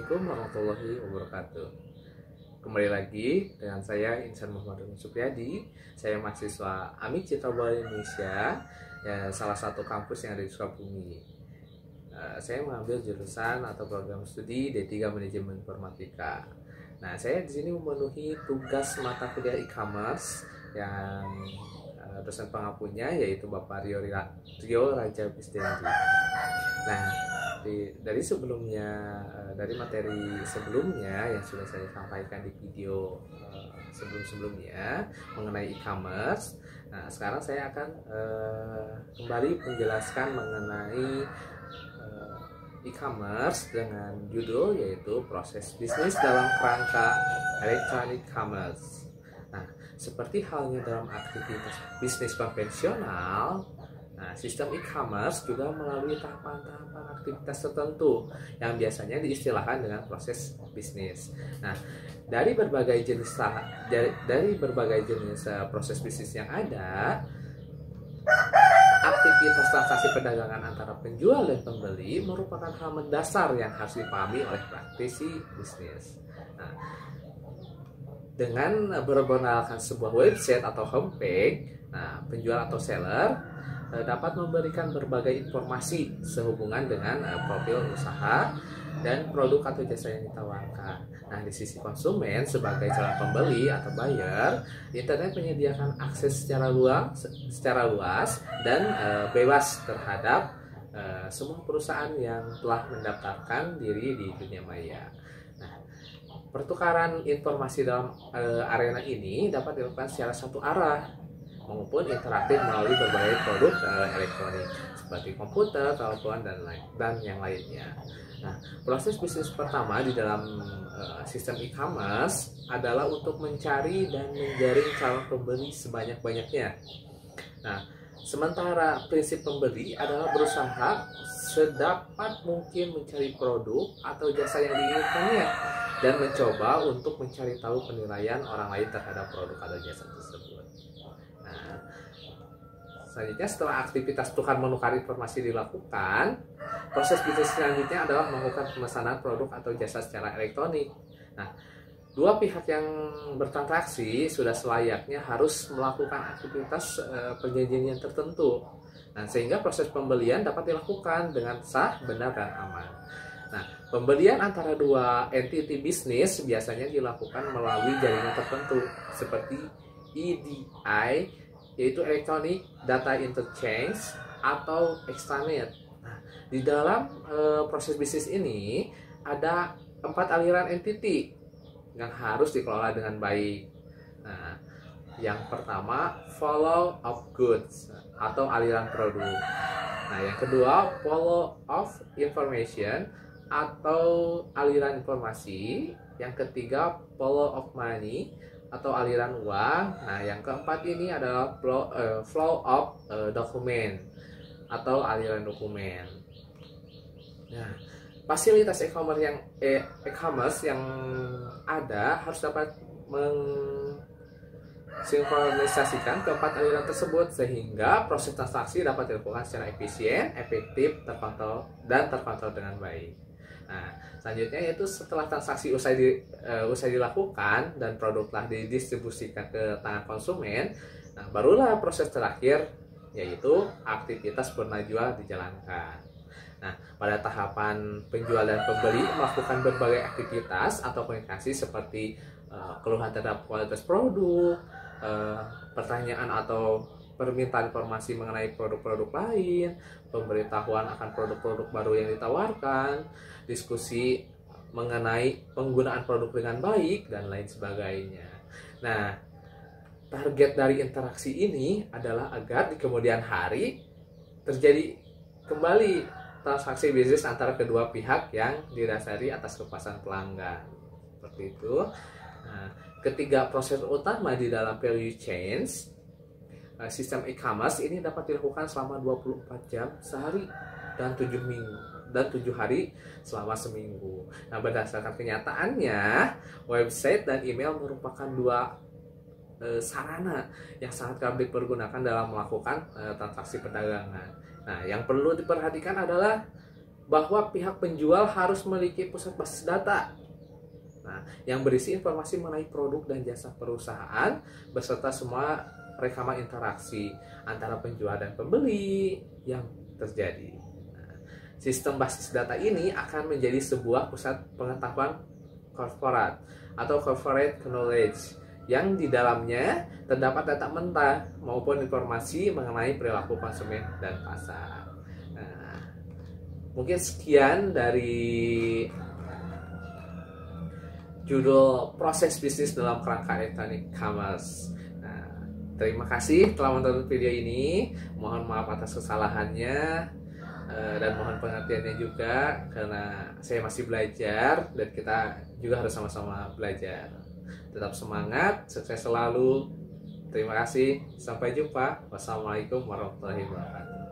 Assalamualaikum warahmatullahi wabarakatuh. Kembali lagi dengan saya Insan Muhammad Supriyadi. Saya mahasiswa AMI Citra Bola Indonesia, ya, salah satu kampus yang ada di Sukabumi. Saya mengambil jurusan atau program studi D3 Manajemen Informatika. Nah, saya di sini memenuhi tugas mata kuliah e-commerce yang dosen pengampunya yaitu Bapak Rio Raja Bisdendi. Nah, dari sebelumnya, dari materi sebelumnya yang sudah saya sampaikan di video sebelum-sebelumnya mengenai e-commerce, nah sekarang saya akan kembali menjelaskan mengenai e-commerce dengan judul yaitu proses bisnis dalam kerangka electronic commerce. Nah, seperti halnya dalam aktivitas bisnis konvensional, nah, sistem e-commerce juga melalui tahapan-tahapan aktivitas tertentu yang biasanya diistilahkan dengan proses bisnis. Nah, dari berbagai jenis proses bisnis yang ada, aktivitas transaksi perdagangan antara penjual dan pembeli merupakan hal mendasar yang harus dipahami oleh praktisi bisnis. Nah, dengan bermodalkan sebuah website atau homepage, nah, penjual atau seller dapat memberikan berbagai informasi sehubungan dengan profil usaha dan produk atau jasa yang ditawarkan. Nah, di sisi konsumen sebagai calon pembeli atau buyer, internet menyediakan akses secara luas dan bebas terhadap semua perusahaan yang telah mendaftarkan diri di dunia maya. Nah, pertukaran informasi dalam arena ini dapat dilakukan secara satu arah maupun interaktif melalui berbagai produk elektronik seperti komputer, telepon, dan yang lainnya. Nah, proses bisnis pertama di dalam sistem e-commerce adalah untuk mencari dan menjaring calon pembeli sebanyak-banyaknya. Nah, sementara prinsip pembeli adalah berusaha sedapat mungkin mencari produk atau jasa yang diinginkannya dan mencoba untuk mencari tahu penilaian orang lain terhadap produk atau jasa tersebut. Nah, selanjutnya setelah aktivitas tukar menukar informasi dilakukan, proses bisnis selanjutnya adalah melakukan pemesanan produk atau jasa secara elektronik. Nah, dua pihak yang bertransaksi sudah selayaknya harus melakukan aktivitas perjanjian tertentu. Nah, sehingga proses pembelian dapat dilakukan dengan sah, benar, dan aman. Nah, pembelian antara dua entiti bisnis biasanya dilakukan melalui jaringan tertentu seperti EDI, yaitu Electronic Data Interchange atau extranet. Nah, di dalam proses bisnis ini ada 4 aliran entiti yang harus dikelola dengan baik. Nah, yang pertama flow of goods atau aliran produk. Nah, yang kedua flow of information atau aliran informasi. Yang ketiga flow of money atau aliran uang. Nah, yang keempat ini adalah flow of document atau aliran dokumen. Nah, fasilitas e-commerce yang ada harus dapat mensinkronisasikan keempat aliran tersebut sehingga proses transaksi dapat dilakukan secara efisien, efektif, terkontrol dengan baik. Nah, selanjutnya yaitu setelah transaksi usai dilakukan dan produk telah didistribusikan ke tangan konsumen, nah barulah proses terakhir yaitu aktivitas purna jual dijalankan. Nah, pada tahapan penjual dan pembeli melakukan berbagai aktivitas atau komunikasi seperti keluhan terhadap kualitas produk, pertanyaan atau permintaan informasi mengenai produk-produk lain, pemberitahuan akan produk-produk baru yang ditawarkan, diskusi mengenai penggunaan produk dengan baik, dan lain sebagainya. Nah, target dari interaksi ini adalah agar di kemudian hari terjadi kembali transaksi bisnis antara kedua pihak yang didasari atas kepuasan pelanggan. Seperti itu. Nah, ketiga proses utama di dalam value chain sistem e-commerce ini dapat dilakukan selama 24 jam sehari dan 7 hari selama seminggu. Nah, berdasarkan kenyataannya, website dan email merupakan dua sarana yang sangat kerap dipergunakan dalam melakukan transaksi perdagangan. Nah, yang perlu diperhatikan adalah bahwa pihak penjual harus memiliki pusat basis data. Nah, yang berisi informasi mengenai produk dan jasa perusahaan beserta semua rekaman interaksi antara penjual dan pembeli yang terjadi. Nah, sistem basis data ini akan menjadi sebuah pusat pengetahuan korporat atau corporate knowledge yang di dalamnya terdapat data mentah maupun informasi mengenai perilaku konsumen dan pasar. Nah, mungkin sekian dari judul proses bisnis dalam kerangka electronic commerce. Nah, terima kasih telah menonton video ini. Mohon maaf atas kesalahannya dan mohon pengertiannya juga karena saya masih belajar dan kita juga harus sama-sama belajar. Tetap semangat, sukses selalu. Terima kasih. Sampai jumpa. Wassalamualaikum warahmatullahi wabarakatuh.